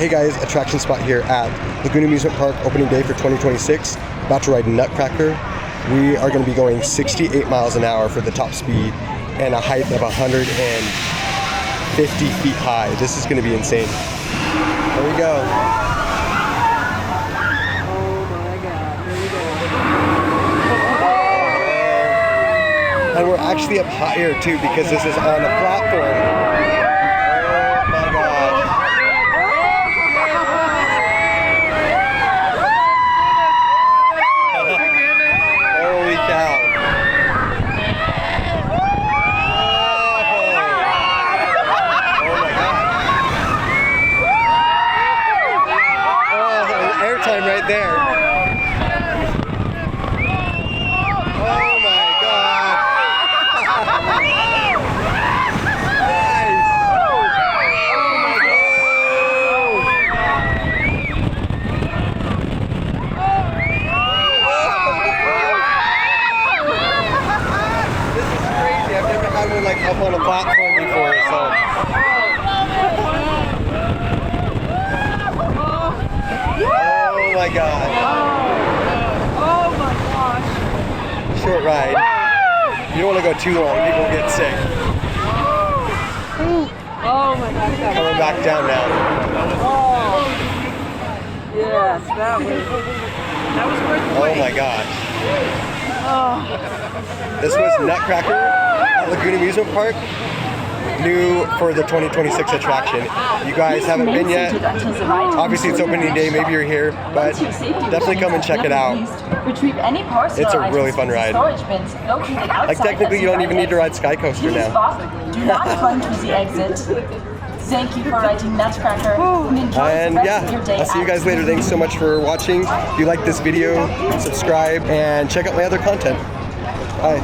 Hey guys, AttractionSpot here at Lagoon Amusement Park, opening day for 2026. About to ride Nutcracker. We are going to be going 68 miles an hour for the top speed and a height of 150 feet high. This is going to be insane. There we go. And we're actually up higher too because this is on a platform. Right there. Oh my God. Nice. Oh my This is crazy. I've never had one like up on a platform before, so. Oh my God. Oh my gosh. Short ride. You don't want to go too long, people get sick. Oh my gosh. Coming back down now. Oh. Yes, that was worth the wait. Oh my gosh. Oh. This was Nutcracker at Lagoon Amusement Park. New for the 2026 attraction. You guys haven't been yet. Obviously it's opening day, maybe you're here, but definitely come and check it out. It's a really fun ride. Like technically you don't even need to ride Sky Coaster now. Do not run to the exit. Thank you for riding Nutcracker. And yeah, I'll see you guys later. Thanks so much for watching. If you like this video, subscribe and check out my other content. Bye.